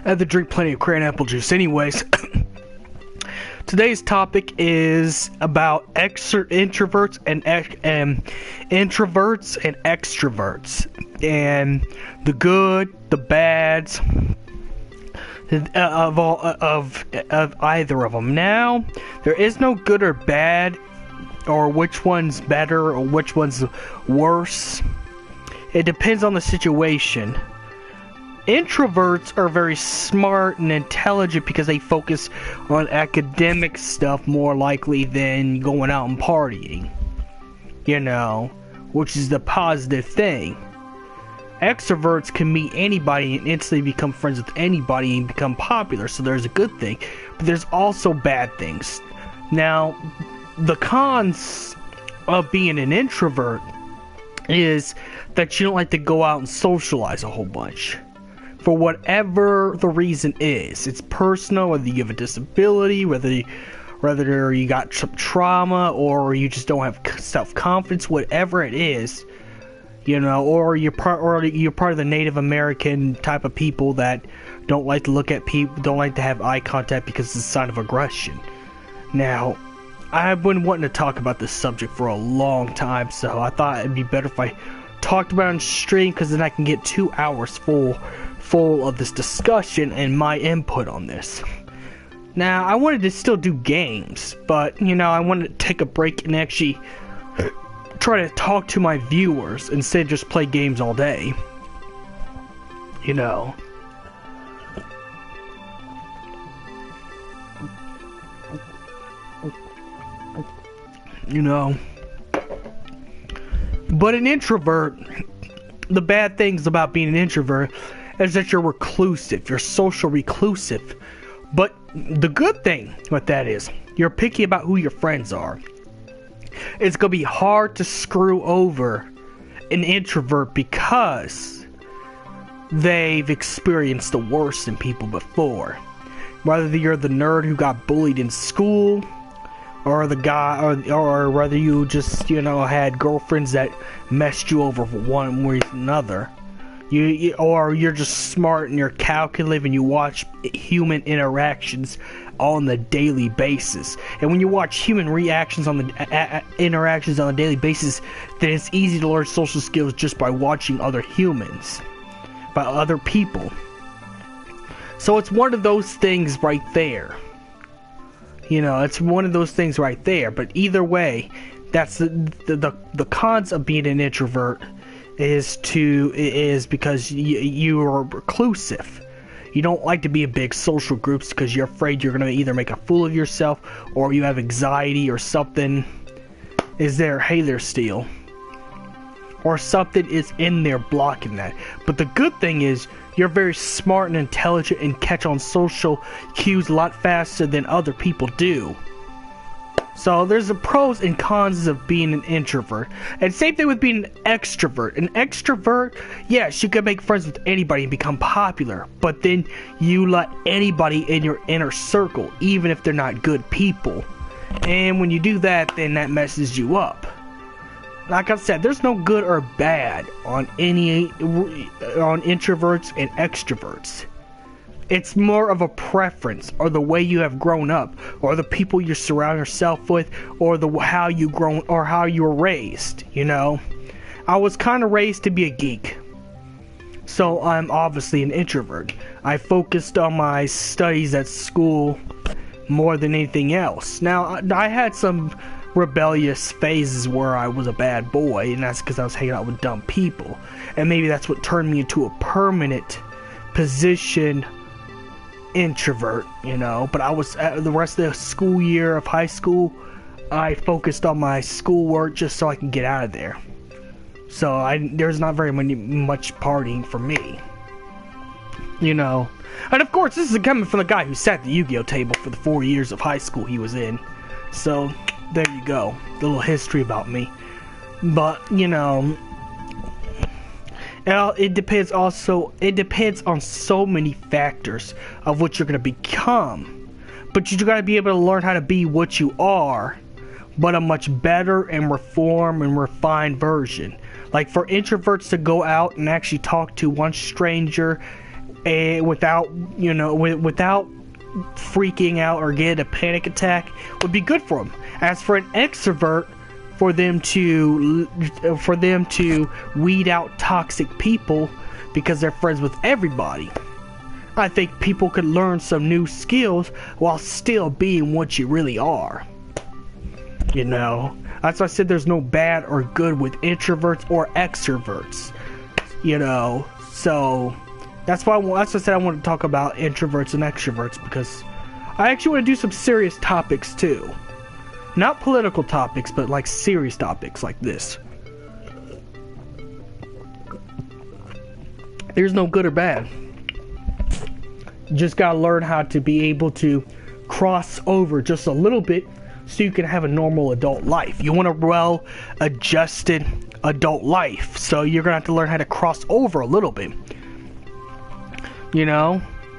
I had to drink plenty of cran apple juice. Anyways, today's topic is about introverts and extroverts, and the good, the bads of either of them. Now, there is no good or bad, or which one's better or which one's worse. It depends on the situation. Introverts are very smart and intelligent because they focus on academic stuff more likely than going out and partying, which is the positive thing. Extroverts can meet anybody and instantly become friends with anybody and become popular, so there's a good thing, but there's also bad things. Now, the cons of being an introvert is that you don't like to go out and socialize a whole bunch. For whatever the reason is. It's personal, whether you have a disability, whether you got some trauma, or you just don't have self-confidence, whatever it is, or you're part of the Native American type of people that don't like to look at people, don't like to have eye contact because it's a sign of aggression. Now, I've been wanting to talk about this subject for a long time, so I thought it'd be better if I talked about it on stream, because then I can get 2 hours full of this discussion and my input on this. Now, I wanted to still do games, but, I wanted to take a break and actually try to talk to my viewers instead of just play games all day. But an introvert, the bad things about being an introvert is that you're reclusive, you're social reclusive. But the good thing with that is, you're picky about who your friends are. It's going to be hard to screw over an introvert because they've experienced the worst in people before. Whether you're the nerd who got bullied in school, or the guy, or whether you just, had girlfriends that messed you over for one reason or another. Or you're just smart and you're calculative and you watch human interactions on the daily basis. And when you watch human reactions on the interactions on a daily basis, then it's easy to learn social skills just by watching other humans, by other people. So it's one of those things right there. It's one of those things right there. But either way, that's the cons of being an introvert is because you are reclusive. You don't like to be in big social groups because you're afraid you're going to either make a fool of yourself, or you have anxiety, or something is there still, or something is in there blocking that. But the good thing is, you're very smart and intelligent and catch on social cues a lot faster than other people do. So there's the pros and cons of being an introvert. And same thing with being an extrovert. An extrovert, yes, you can make friends with anybody and become popular, but then you let anybody in your inner circle, even if they're not good people. And when you do that, then that messes you up. Like I said, there's no good or bad on introverts and extroverts. It's more of a preference, or the way you have grown up, or the people you surround yourself with, or how you were raised. I was kind of raised to be a geek, so I'm obviously an introvert. I focused on my studies at school more than anything else. Now, I had some rebellious phases where I was a bad boy, and that's because I was hanging out with dumb people, and maybe that's what turned me into a permanent position introvert, but I was, the rest of the school year of high school, I focused on my schoolwork just so I can get out of there. So there's not very much partying for me, and of course this is coming from the guy who sat at the Yu-Gi-Oh table for the 4 years of high school he was in. So there you go, a little history about me. But it depends on so many factors of what you're going to become. But you got to be able to learn how to be what you are, but a much better and reformed and refined version. Like for introverts to go out and actually talk to one stranger and without, without freaking out or getting a panic attack would be good for them. As for an extrovert, for them to weed out toxic people because they're friends with everybody. I think people could learn some new skills while still being what you really are. That's why I said there's no bad or good with introverts or extroverts. So that's why I said I want to talk about introverts and extroverts, because I actually want to do some serious topics too. Not political topics, but like serious topics like this. There's no good or bad. You just gotta learn how to be able to cross over just a little bit so you can have a normal adult life. You want a well-adjusted adult life, so you're gonna have to learn how to cross over a little bit.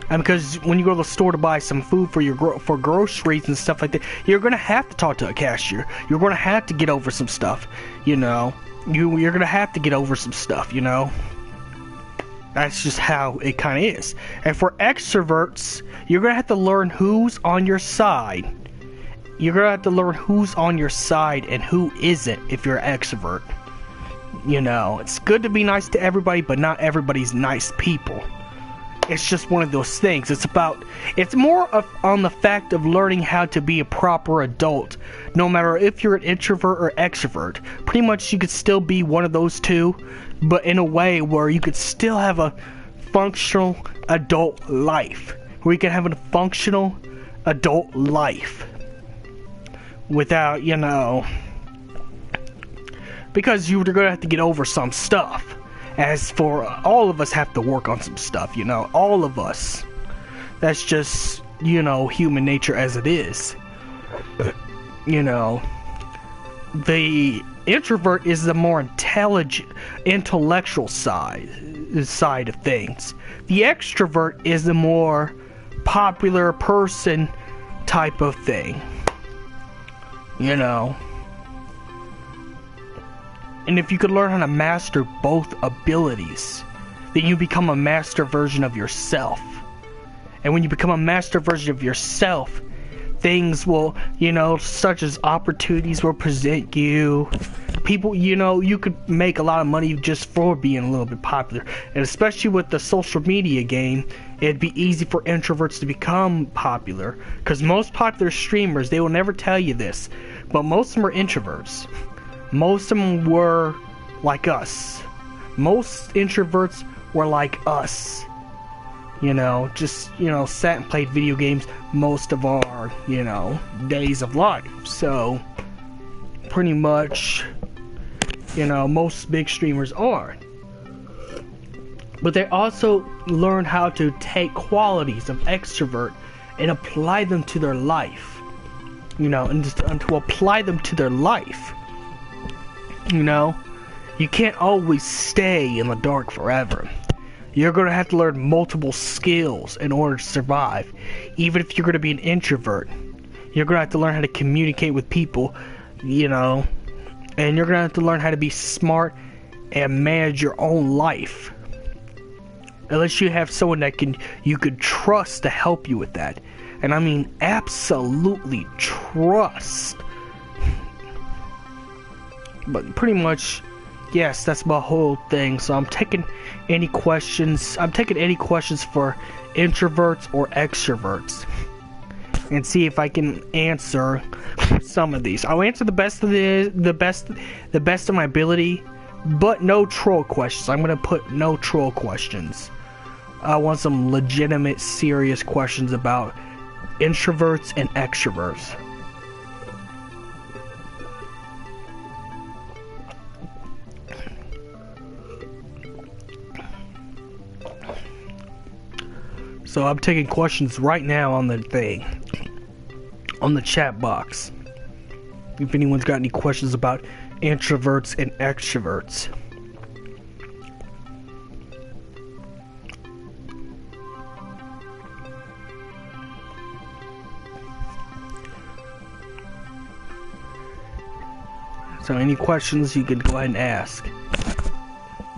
And because when you go to the store to buy some food for groceries and stuff like that, you're gonna have to talk to a cashier. You're gonna have to get over some stuff. You're gonna have to get over some stuff. That's just how it kind of is. And for extroverts, you're gonna have to learn who's on your side. You're gonna have to learn who's on your side and who isn't if you're an extrovert. It's good to be nice to everybody, but not everybody's nice people. It's just one of those things. It's more on the fact of learning how to be a proper adult. No matter if you're an introvert or extrovert. Pretty much you could still be one of those two, but in a way where you could still have a functional adult life. Where you can have a functional adult life. Without, because you're going to have to get over some stuff. As for all of us have to work on some stuff, all of us. That's just, human nature as it is. The introvert is the more intellectual side of things. The extrovert is the more popular person type of thing. And if you could learn how to master both abilities, then you become a master version of yourself. And when you become a master version of yourself, things will, such as opportunities will present you. People, you could make a lot of money just for being a little bit popular. And especially with the social media game, it'd be easy for introverts to become popular. Because most popular streamers, they will never tell you this, but most of them are introverts. Most of them were like us. Most introverts were like us. Sat and played video games most of our, days of life. So, pretty much, most big streamers are. But they also learn how to take qualities of extrovert and apply them to their life. And to apply them to their life. You can't always stay in the dark forever. You're going to have to learn multiple skills in order to survive. Even if you're going to be an introvert, you're going to have to learn how to communicate with people, and you're going to have to learn how to be smart and manage your own life. Unless you have someone that you could trust to help you with that. And I mean absolutely trust. But pretty much, yes, that's my whole thing. So I'm taking any questions. I'm taking any questions for introverts or extroverts, and see if I can answer some of these. I'll answer the best of my ability, but no troll questions. I'm gonna put no troll questions. I want some legitimate, serious questions about introverts and extroverts. So I'm taking questions right now on the thing, on the chat box. If anyone's got any questions about introverts and extroverts. So any questions you can go ahead and ask.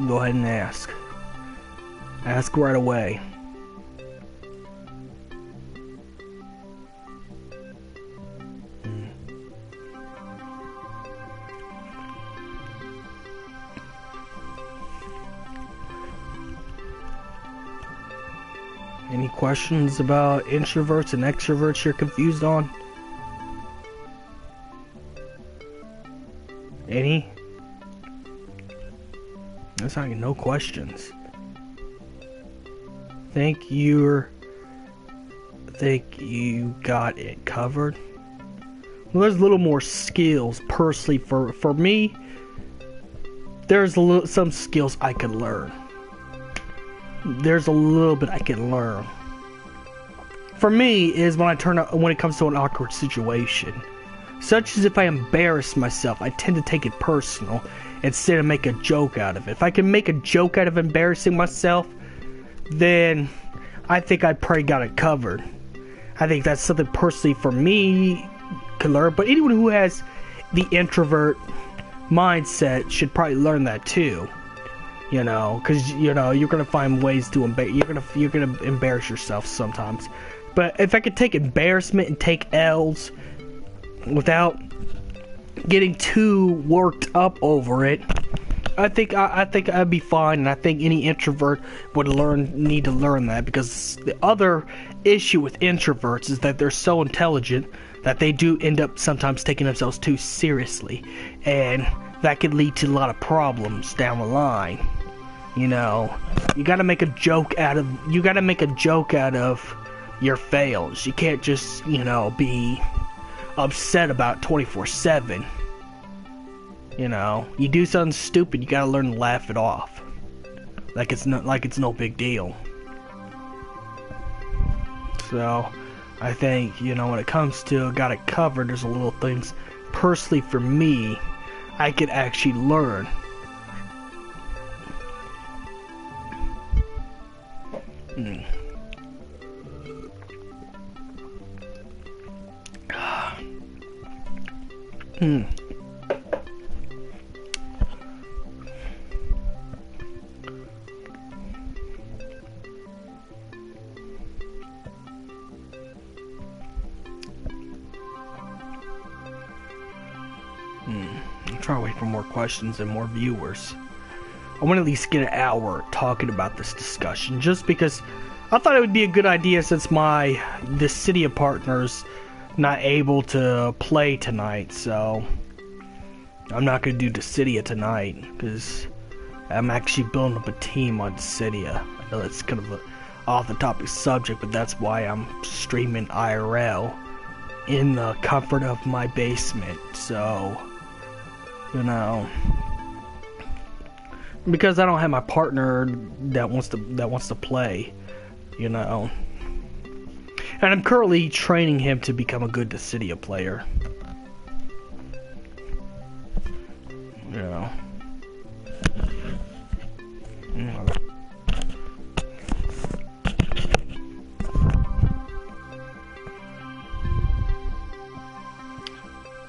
Go ahead and ask. Ask right away. Any questions about introverts and extroverts you're confused on? Any? That's not no questions. Think you got it covered? Well, there's a little more skills personally for me. There's some skills I can learn. There's a little bit I can learn. For me, is when it comes to an awkward situation, such as if I embarrass myself, I tend to take it personal instead of make a joke out of it. If I can make a joke out of embarrassing myself, then I think I probably got it covered. I think that's something personally for me can learn, but anyone who has the introvert mindset should probably learn that too. You know, because you know you're gonna find ways to you're gonna embarrass yourself sometimes. But if I could take embarrassment and take L's without getting too worked up over it, I think I'd be fine, and I think any introvert would need to learn that, because the other issue with introverts is that they're so intelligent that they do end up sometimes taking themselves too seriously, and that could lead to a lot of problems down the line. You know, you gotta make a joke out of your fails. You can't just, you know, be upset about 24/7. You know, you do something stupid, you gotta learn to laugh it off, like it's no big deal. So, I think, you know, when it comes to got it covered, there's a little things personally for me I could actually learn. I'm trying to wait for more questions and more viewers. I want to at least get an hour talking about this discussion, just because I thought it would be a good idea, since my Disscusion partner's not able to play tonight, so I'm not going to do Disscusion tonight, because I'm actually building up a team on Disscusion. I know that's kind of a off-the-topic subject, but that's why I'm streaming IRL in the comfort of my basement, so, you know, because I don't have my partner that wants to play, you know. And I'm currently training him to become a good Disscusion player. You know.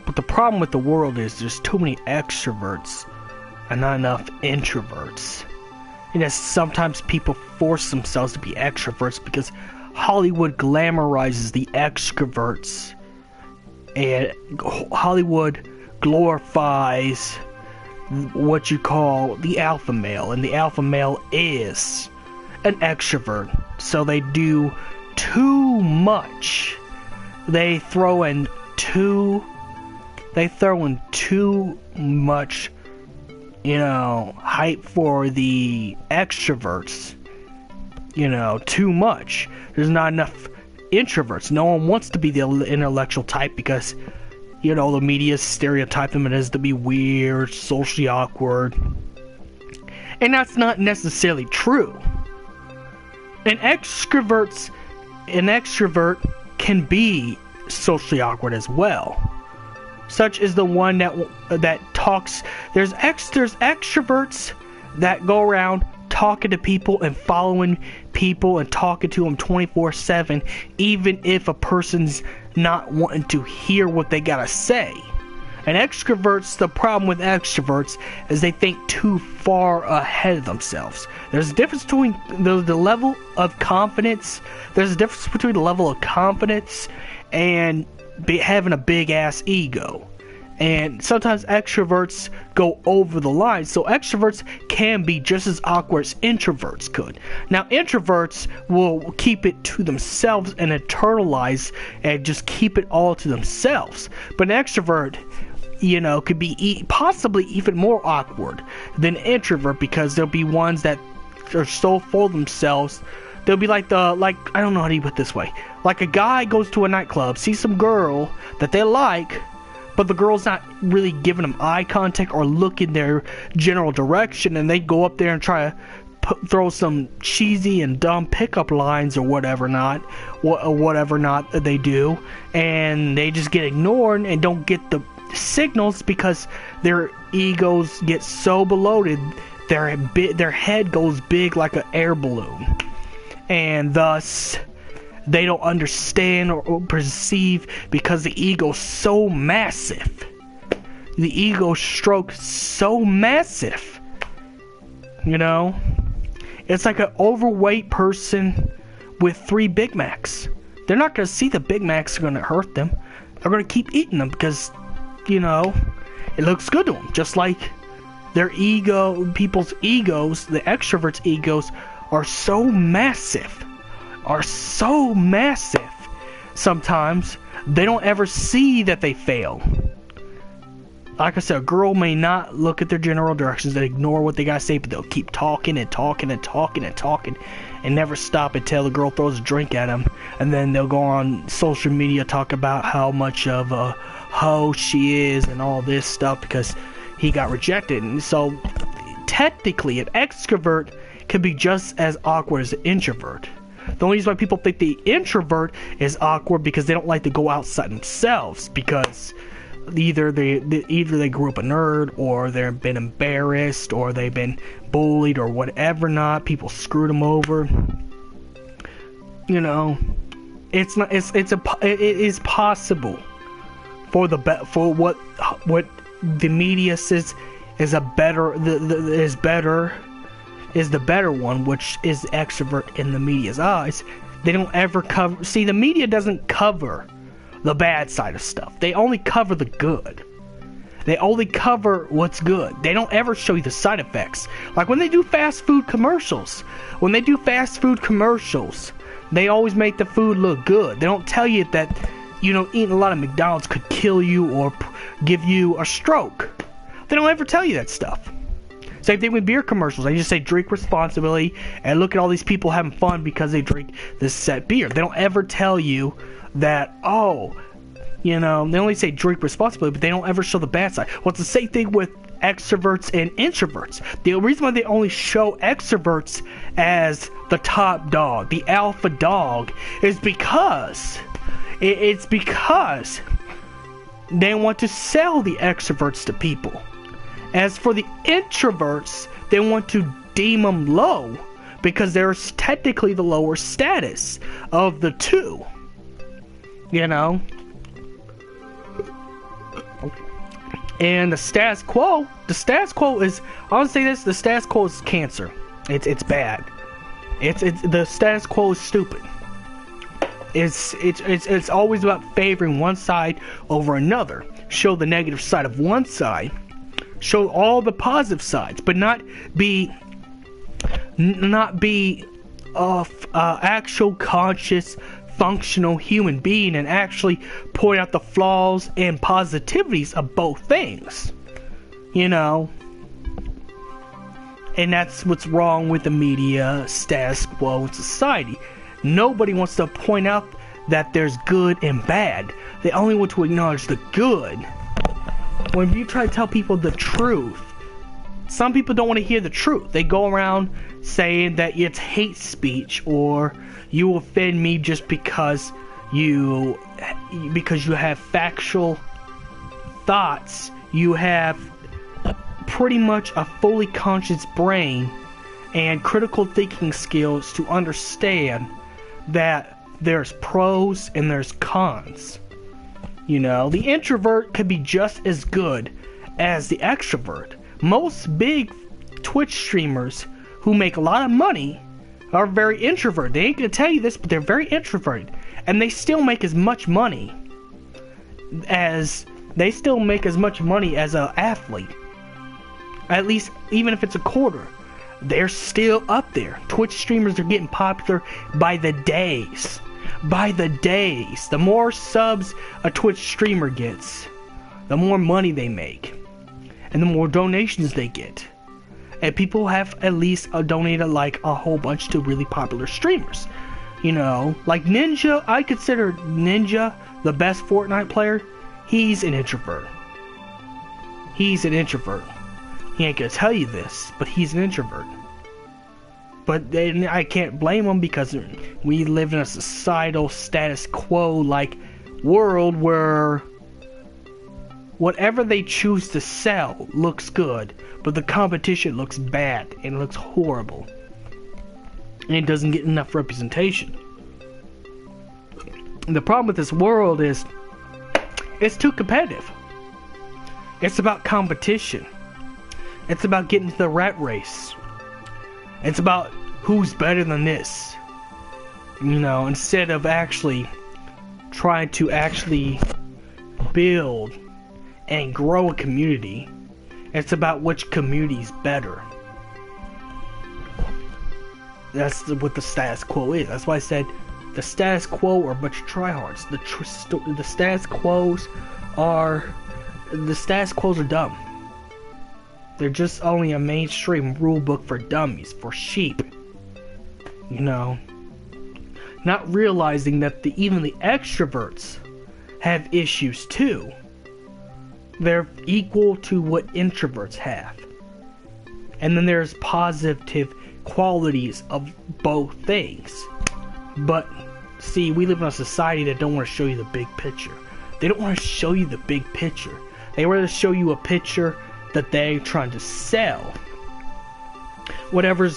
But the problem with the world is there's too many extroverts and not enough introverts. You know, sometimes people force themselves to be extroverts because Hollywood glamorizes the extroverts, and Hollywood glorifies what you call the alpha male, and the alpha male is an extrovert. So they do too much. They throw in too much, you know, hype for the extroverts. You know, too much. There's not enough introverts. No one wants to be the intellectual type because, you know, the media stereotype them as to be weird, socially awkward. And that's not necessarily true. An extrovert can be socially awkward as well. Such as the one that talks. There's extroverts that go around talking to people and following people and talking to them 24/7, even if a person's not wanting to hear what they gotta say. And extroverts, the problem with extroverts is they think too far ahead of themselves. There's a difference between the level of confidence. There's a difference between the level of confidence and having a big ass ego. And sometimes extroverts go over the line. So extroverts can be just as awkward as introverts could. Now, introverts will keep it to themselves and internalize and just keep it all to themselves. But an extrovert, could be possibly even more awkward than an introvert, because there'll be ones that are so full of themselves. They'll be I don't know how to put it this way. Like a guy goes to a nightclub, sees some girl that they like, but the girl's not really giving them eye contact or look in their general direction, and they go up there and try to throw some cheesy and dumb pickup lines or whatever not they do, and they just get ignored and don't get the signals because their egos get so bloated, their head goes big like an air balloon, and thus they don't understand or perceive because the ego's so massive. The ego stroke so massive. It's like an overweight person with 3 Big Macs. They're not going to see the Big Macs are going to hurt them. They're going to keep eating them because, it looks good to them. Just like people's egos, the extroverts' egos, are so massive. Sometimes they don't ever see that they fail. Like I said, a girl may not look at their general directions and ignore what they gotta say, but they'll keep talking and talking and talking and talking and never stop until the girl throws a drink at them, and then they'll go on social media talk about how much of a hoe she is and all this stuff because he got rejected. And so technically an extrovert can be just as awkward as an introvert. The only reason why people think the introvert is awkward because they don't like to go outside themselves, because either they grew up a nerd, or they've been embarrassed, or they've been bullied, or whatever not. People screwed them over. It is possible for what the media says is the better one, which is extrovert in the media's eyes. They don't ever cover. See, the media doesn't cover the bad side of stuff. They only cover the good. They only cover what's good. They don't ever show you the side effects. Like when they do fast food commercials. They always make the food look good. They don't tell you that, eating a lot of McDonald's could kill you or give you a stroke. They don't ever tell you that stuff. Same thing with beer commercials. They just say drink responsibly and look at all these people having fun because they drink this set beer. They don't ever tell you that, they only say drink responsibly, but they don't ever show the bad side. Well, it's the same thing with extroverts and introverts. The reason why they only show extroverts as the top dog, the alpha dog, is because they want to sell the extroverts to people. As for the introverts, they want to deem them low because they're technically the lower status of the two. And the status quo is, I want to say this, the status quo is cancer. It's bad. The status quo is stupid. It's always about favoring one side over another. Show the negative side of one side. Show all the positive sides, but not be actual conscious, functional human being, and actually point out the flaws and positivities of both things. And that's what's wrong with the media status quo in society. Nobody wants to point out that there's good and bad. They only want to acknowledge the good. When you try to tell people the truth, some people don't want to hear the truth. They go around saying that it's hate speech, or you offend me just because you have factual thoughts. You have pretty much a fully conscious brain and critical thinking skills to understand that there's pros and there's cons. The introvert could be just as good as the extrovert. Most big Twitch streamers who make a lot of money are very introverted. They ain't gonna tell you this, but they're very introverted, and they still make as much money as they still make as much money as an athlete. At least, even if it's a quarter, they're still up there. Twitch streamers are getting popular by the days. By the days. The more subs a Twitch streamer gets, the more money they make. And the more donations they get. And people have at least donated like a whole bunch to really popular streamers. You know, like Ninja, I consider Ninja the best Fortnite player. He's an introvert. He's an introvert. He ain't gonna tell you this, but he's an introvert. But then I can't blame him because we live in a societal status quo like world where whatever they choose to sell looks good, but the competition looks bad and looks horrible. And it doesn't get enough representation. The problem with this world is it's too competitive. It's about competition. It's about getting to the rat race. It's about who's better than this. You know, instead of actually trying to actually build and grow a community, it's about which community's better. That's what the status quo is. That's why I said the status quo are a bunch of tryhards. The status quos are dumb. They're just only a mainstream rule book for dummies, for sheep. You know, not realizing that even the extroverts have issues too. They're equal to what introverts have. And then there's positive qualities of both things. But see, we live in a society that don't want to show you the big picture. They don't want to show you the big picture. They rather show you a picture that they're trying to sell. Whatever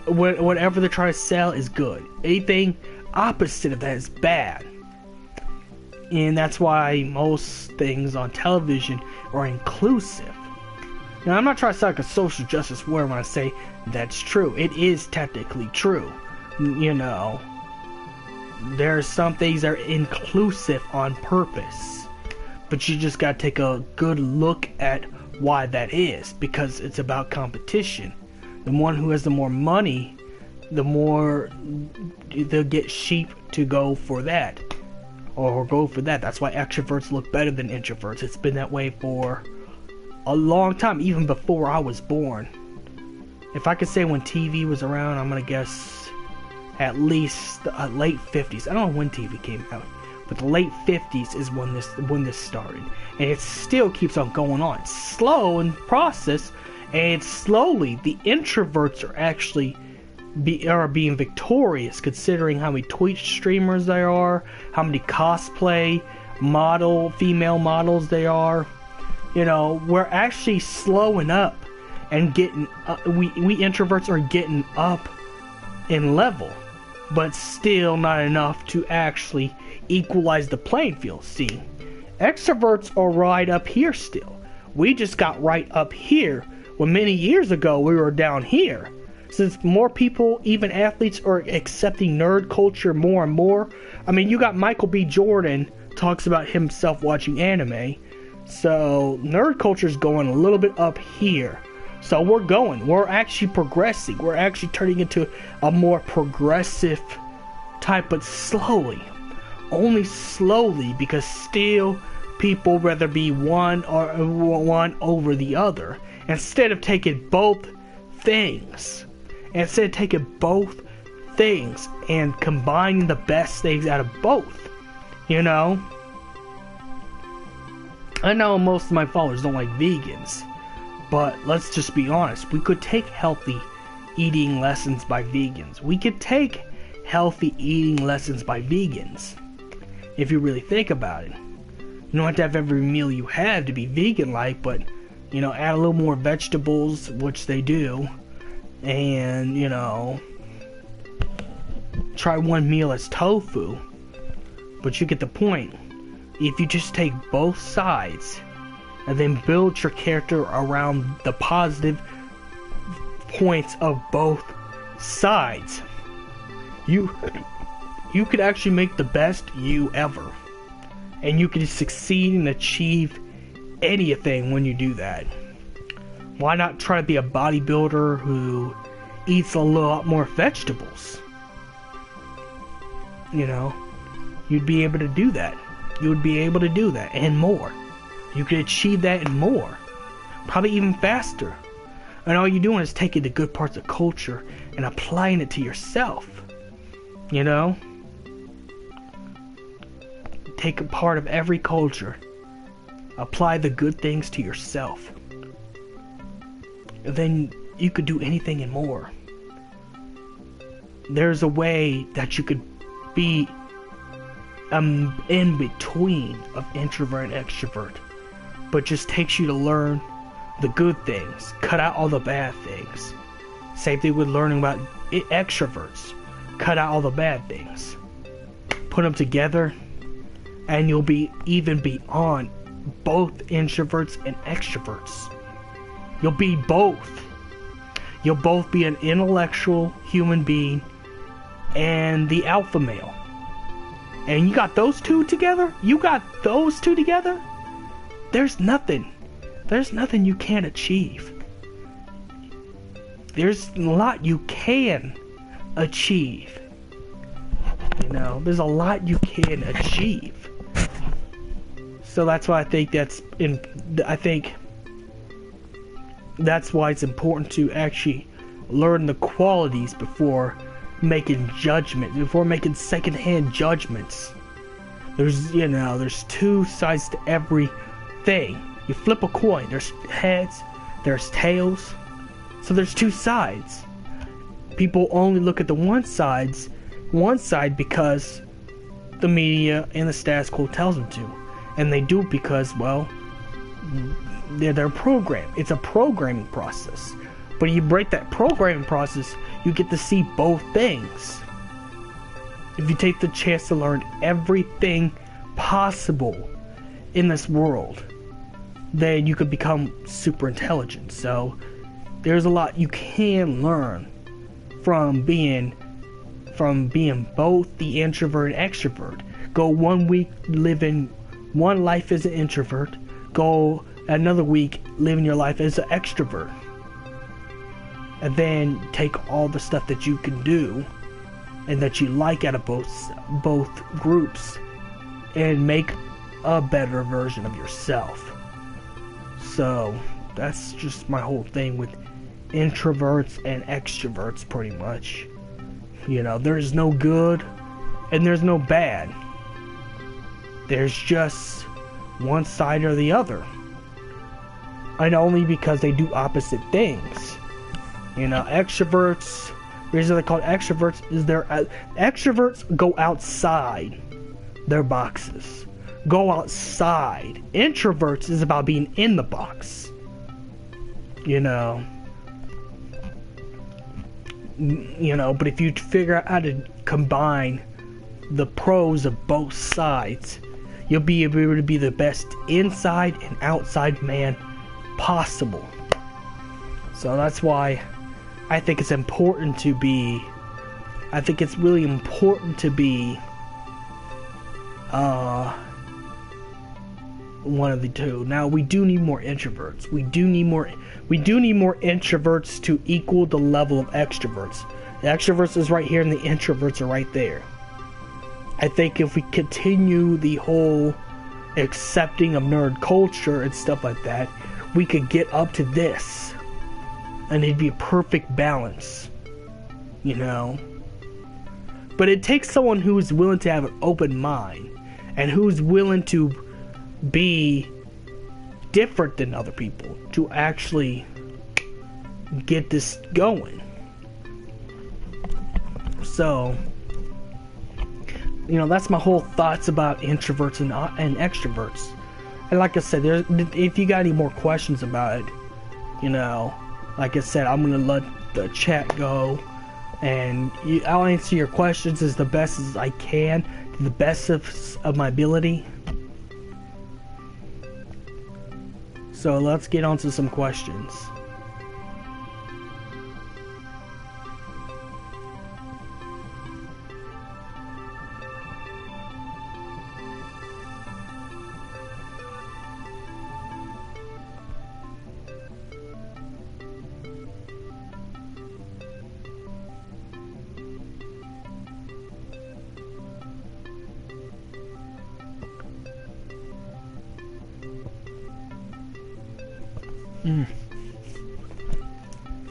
they're trying to sell is good. Anything opposite of that is bad. And that's why most things on television are inclusive. Now, I'm not trying to sound like a social justice warrior when I say that's true. It is technically true. You know, there are some things that are inclusive on purpose. But you just gotta take a good look at why that is. Because it's about competition. The one who has the more money, the more they'll get sheep to go for that. Or go for that. That's why extroverts look better than introverts. It's been that way for a long time, even before I was born. If I could say when TV was around, I'm gonna guess at least late 50s. I don't know when TV came out, but the late 50s is when this started, and it still keeps on going on. It's slow in process, and slowly the introverts are actually being victorious, considering how many Twitch streamers there are, how many cosplay female models there are. You know, we're actually slowing up and getting we introverts are getting up in level, but still not enough to actually equalize the playing field. See, extroverts are right up here still. We just got right up here when many years ago we were down here. Since more people, even athletes, are accepting nerd culture more and more. I mean, you got Michael B. Jordan talks about himself watching anime. So, nerd culture is going a little bit up here. So, we're actually progressing. We're actually turning into a more progressive type, but slowly. Only slowly, because still people rather be one over the other. Instead of taking both things. Instead of taking both things and combining the best things out of both. You know? I know most of my followers don't like vegans. But let's just be honest. We could take healthy eating lessons by vegans. We could take healthy eating lessons by vegans. If you really think about it. You don't have to have every meal you have to be vegan-like, but, you know, add a little more vegetables, which they do. And, you know, try one meal as tofu. But you get the point. If you just take both sides and then build your character around the positive points of both sides, you could actually make the best you ever. And you can succeed and achieve anything when you do that. Why not try to be a bodybuilder who eats a lot more vegetables? You know, you'd be able to do that. You would be able to do that and more. You could achieve that and more. Probably even faster. And all you're doing is taking the good parts of culture and applying it to yourself. You know? Take a part of every culture. Apply the good things to yourself. And then you could do anything and more. There's a way that you could be in between of introvert and extrovert, but just takes you to learn the good things, cut out all the bad things. Same thing with learning about extroverts. Cut out all the bad things, put them together, and you'll be even beyond both introverts and extroverts. You'll be both. You'll both be an intellectual human being and the alpha male. And you got those two together? There's nothing you can't achieve. There's a lot you can achieve. You know, there's a lot you can achieve. So that's why I think that's why it's important to actually learn the qualities before making judgment, before making secondhand judgments. There's two sides to every thing. You flip a coin, there's heads, there's tails. So there's two sides. People only look at the one side because the media and the status quo tells them to. And they do it because, well, they're programmed. It's a programming process. But you break that programming process, you get to see both things. If you take the chance to learn everything possible in this world, then you could become super intelligent. So there's a lot you can learn from being both the introvert and extrovert. Go 1 week living one life as an introvert, go another week living your life as an extrovert. And then take all the stuff that you can do and that you like out of both groups and make a better version of yourself. So that's just my whole thing with introverts and extroverts, pretty much. You know, there's no good and there's no bad. There's just one side or the other. And only because they do opposite things. You know, extroverts, the reason they're called extroverts is extroverts go outside their boxes. Go outside. Introverts is about being in the box. You know, but if you figure out how to combine the pros of both sides, you'll be able to be the best inside and outside man possible. So that's why I think it's important to be, really important to be one of the two. Now we do need more introverts. We do need more introverts to equal the level of extroverts. The extroverts is right here and the introverts are right there. I think if we continue the whole accepting of nerd culture and stuff like that, we could get up to this. And it'd be a perfect balance. You know? But it takes someone who is willing to have an open mind. And who's willing to be different than other people. To actually get this going. So, that's my whole thoughts about introverts and extroverts. And like I said, if you got any more questions about it, like I said, I'm going to let the chat go. And I'll answer your questions as the best as I can, to the best of my ability. So let's get on to some questions. In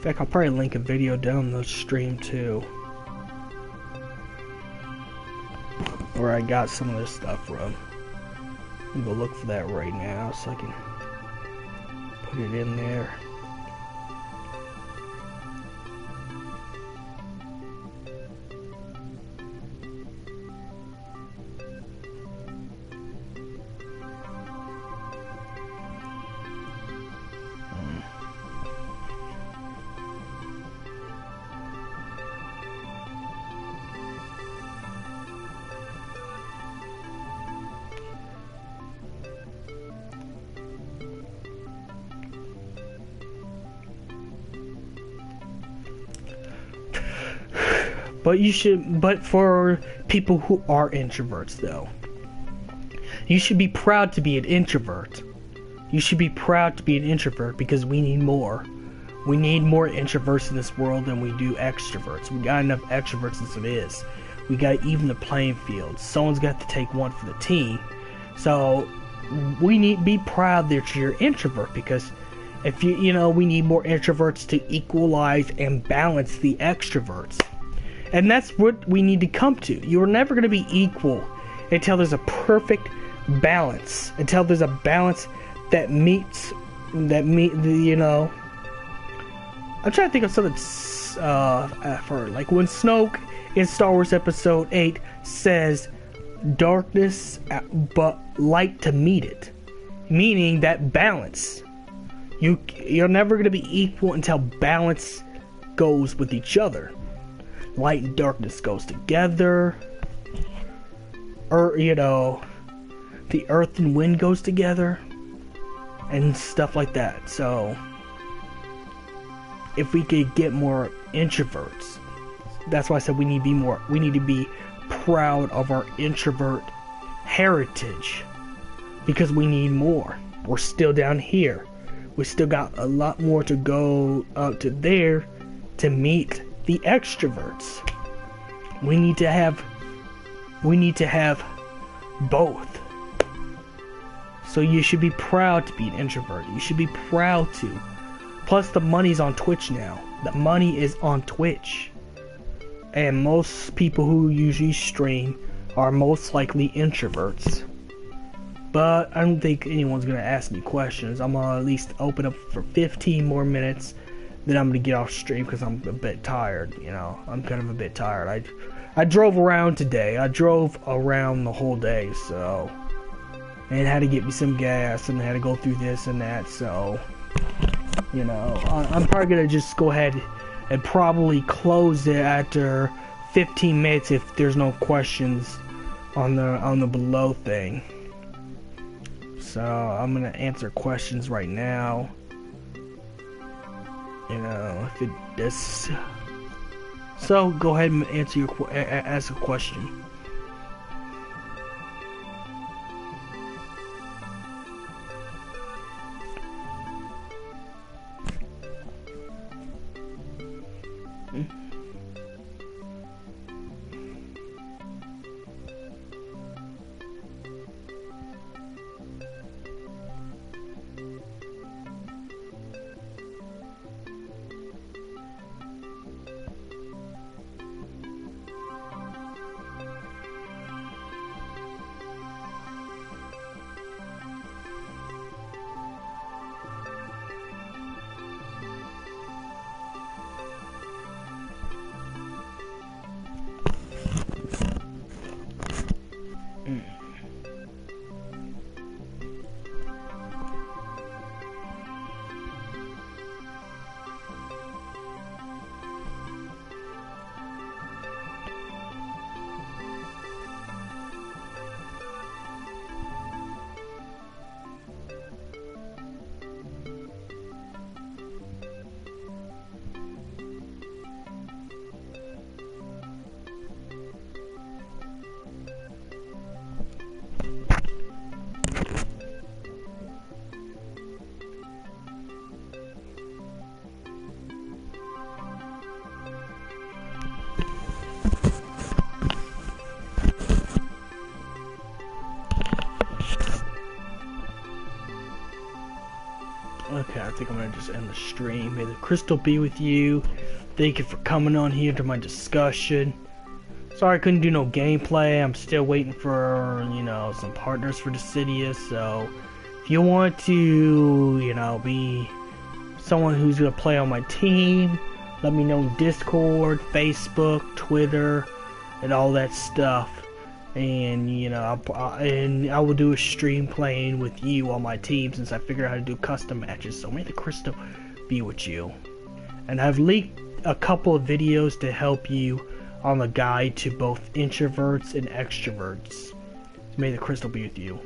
fact, I'll probably link a video down the stream too, where I got some of this stuff from. I'm gonna go look for that right now so I can put it in there. But for people who are introverts though, you should be proud to be an introvert. You should be proud to be an introvert because we need more. We need more introverts in this world than we do extroverts. We got enough extroverts as it is. We got to even the playing field. Someone's got to take one for the team. So we need to be proud that you're an introvert, because if you know, we need more introverts to equalize and balance the extroverts. And that's what we need to come to. You're never going to be equal until there's a perfect balance. Until there's a balance that meets, you know. I'm trying to think of something for, like when Snoke in Star Wars Episode 8 says, darkness but light to meet it. Meaning that balance. You're never going to be equal until balance goes with each other. Light and darkness goes together, or you know, the earth and wind goes together, and stuff like that. So if we could get more introverts, that's why I said we need to be more. We need to be proud of our introvert heritage, because we need more. We're still down here. We still got a lot more to go up to there to meet the extroverts. We need to have both. So you should be proud to be an introvert. You should be proud to. Plus the money's on Twitch now. The money is on Twitch. And most people who usually stream are most likely introverts. But I don't think anyone's gonna ask any questions. I'm gonna at least open up for 15 more minutes. Then I'm gonna get off stream because I'm a bit tired. You know, I'm kind of a bit tired. I drove around today. I drove around the whole day, so, and had to get me some gas and had to go through this and that. So, you know, I'm probably gonna just go ahead and probably close it after 15 minutes if there's no questions on the below thing. So I'm gonna answer questions right now. You know, if it does. So go ahead and ask a question. think I'm gonna just end the stream. May the crystal be with you. Thank you for coming on here to my discussion. Sorry I couldn't do no gameplay. I'm still waiting for, you know, some partners for Dissidia. So if you want to, you know, be someone who's gonna play on my team, let me know in Discord, Facebook, Twitter, and all that stuff. And you know, I will do a stream playing with you on my team since I figured out how to do custom matches. So may the crystal be with you. And I've leaked a couple of videos to help you on the guide to both introverts and extroverts. May the crystal be with you.